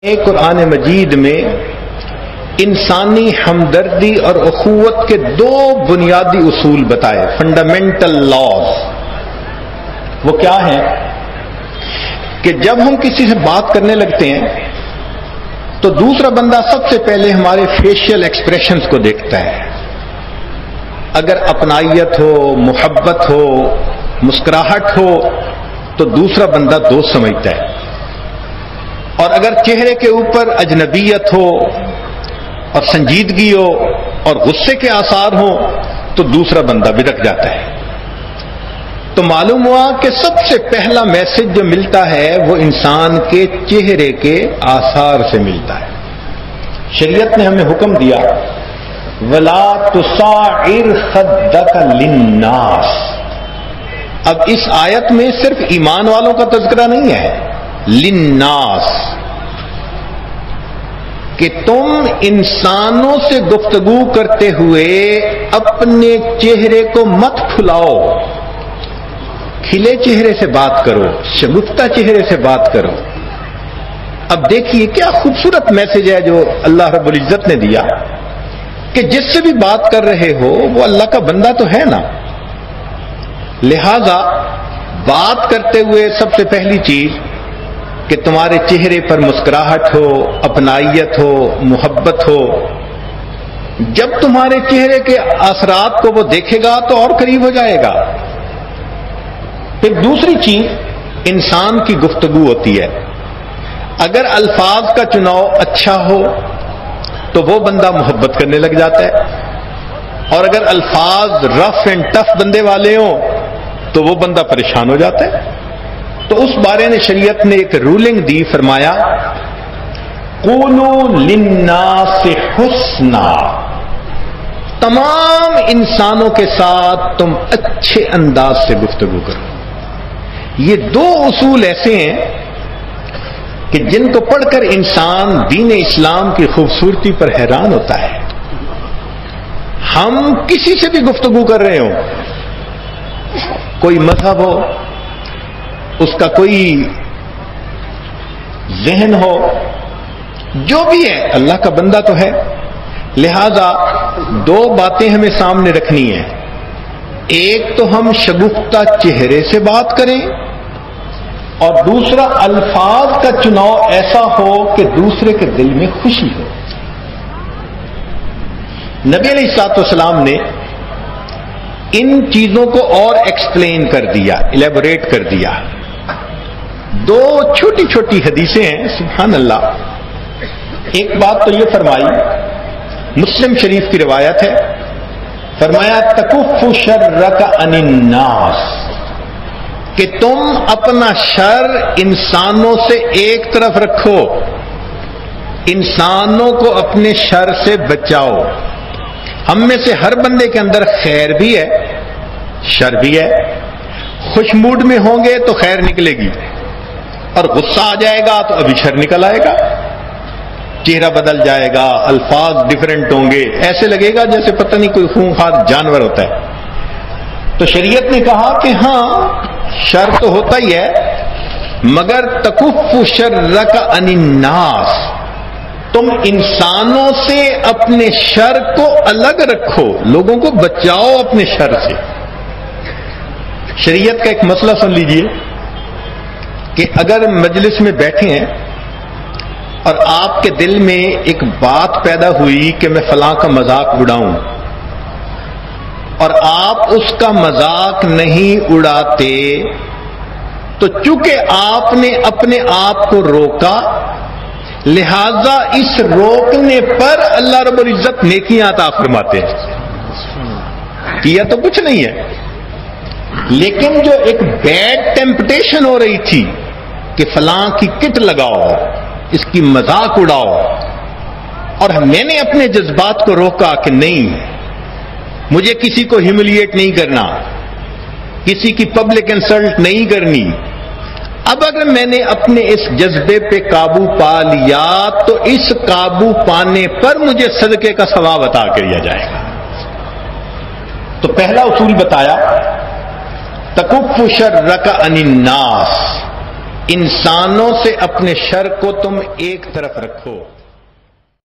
قرآن مجید میں انسانی ہمدردی اور اخوت کے دو بنیادی اصول بتائے، فنڈامنٹل لاز۔ وہ کیا ہیں کہ جب ہم کسی سے بات کرنے لگتے ہیں تو دوسرا بندہ سب سے پہلے ہمارے فیشیل ایکسپریشنز کو دیکھتا ہے۔ اگر اپنائیت ہو، محبت ہو، مسکراہٹ ہو تو دوسرا بندہ دوست سمجھتا ہے، اور اگر چہرے کے اوپر اجنبیت ہو اور سنجیدگی ہو اور غصے کے آثار ہوں تو دوسرا بندہ بدک جاتا ہے۔ تو معلوم ہوا کہ سب سے پہلا میسج جو ملتا ہے وہ انسان کے چہرے کے آثار سے ملتا ہے۔ شریعت نے ہمیں حکم دیا وَلَا تُصَعِّرْ خَدَّكَ لِلنَّاسِ۔ اب اس آیت میں صرف ایمان والوں کا تذکرہ نہیں ہے، للناس، کہ تم انسانوں سے گفتگو کرتے ہوئے اپنے چہرے کو مت پھلاؤ، کھلے چہرے سے بات کرو، شگفتہ چہرے سے بات کرو۔ اب دیکھیے کیا خوبصورت میسج ہے جو اللہ رب العزت نے دیا کہ جس سے بھی بات کر رہے ہو وہ اللہ کا بندہ تو ہے نا، لہذا بات کرتے ہوئے سب سے پہلی چیز کہ تمہارے چہرے پر مسکراہٹ ہو، اپنائیت ہو، محبت ہو۔ جب تمہارے چہرے کے اثرات کو وہ دیکھے گا تو اور قریب ہو جائے گا۔ پھر دوسری چیز انسان کی گفتگو ہوتی ہے۔ اگر الفاظ کا چناؤ اچھا ہو تو وہ بندہ محبت کرنے لگ جاتا ہے، اور اگر الفاظ رف اینڈ ٹف بندے والے ہوں تو وہ بندہ پریشان ہو جاتا ہے۔ تو اس بارے میں شریعت نے ایک رولنگ دی، فرمایا قولوا للناس حسنا، تمام انسانوں کے ساتھ تم اچھے انداز سے گفتگو کرو۔ یہ دو اصول ایسے ہیں کہ جن کو پڑھ کر انسان دین اسلام کی خوبصورتی پر حیران ہوتا ہے۔ ہم کسی سے بھی گفتگو کر رہے ہوں، کوئی مذہب ہو، اس کا کوئی ذہن ہو، جو بھی ہے اللہ کا بندہ تو ہے، لہذا دو باتیں ہمیں سامنے رکھنی ہیں۔ ایک تو ہم شگفتہ چہرے سے بات کریں، اور دوسرا الفاظ کا چناؤ ایسا ہو کہ دوسرے کے دل میں خوشی ہو۔ نبی علیہ الصلوۃ والسلام نے ان چیزوں کو اور ایکسپلین کر دیا، الیبوریٹ کر دیا۔ دو چھوٹی چھوٹی حدیثیں ہیں، سبحان اللہ۔ ایک بات تو یہ فرمائی، مسلم شریف کی روایت ہے، فرمایا تکف شرک عن الناس، کہ تم اپنا شر انسانوں سے ایک طرف رکھو، انسانوں کو اپنے شر سے بچاؤ۔ ہم میں سے ہر بندے کے اندر خیر بھی ہے، شر بھی ہے۔ خوش موڈ میں ہوں گے تو خیر نکلے گی، اور غصہ آ جائے گا تو ابھی شر نکل آئے گا، چہرہ بدل جائے گا، الفاظ ڈیفرنٹ ہوں گے، ایسے لگے گا جیسے پتہ نہیں کوئی خونخوار جانور ہوتا ہے۔ تو شریعت نے کہا کہ ہاں شر تو ہوتا ہی ہے، مگر تکف شرک عن الناس، تم انسانوں سے اپنے شر کو الگ رکھو، لوگوں کو بچاؤ اپنے شر سے۔ شریعت کا ایک مسئلہ سن لیجئے کہ اگر مجلس میں بیٹھے ہیں اور آپ کے دل میں ایک بات پیدا ہوئی کہ میں فلاں کا مذاق اڑاؤں، اور آپ اس کا مذاق نہیں اڑاتے، تو چونکہ آپ نے اپنے آپ کو روکا، لہذا اس روکنے پر اللہ رب العزت نیکیاں عطا فرماتے ہیں۔ کیا تو کچھ نہیں ہے، لیکن جو ایک بیڈ ٹیمپٹیشن ہو رہی تھی کہ فلاں کی کٹ لگاؤ، اس کی مذاق اڑاؤ، اور میں نے اپنے جذبات کو روکا کہ نہیں، مجھے کسی کو ہیوملیٹ نہیں کرنا، کسی کی پبلک انسلٹ نہیں کرنی۔ اب اگر میں نے اپنے اس جذبے پہ قابو پا لیا تو اس قابو پانے پر مجھے صدقے کا ثواب عطا کیا جائے گا۔ تو پہلا اصول بتایا تکف شرک عن الناس، انسانوں سے اپنے شر کو تم ایک طرف رکھو.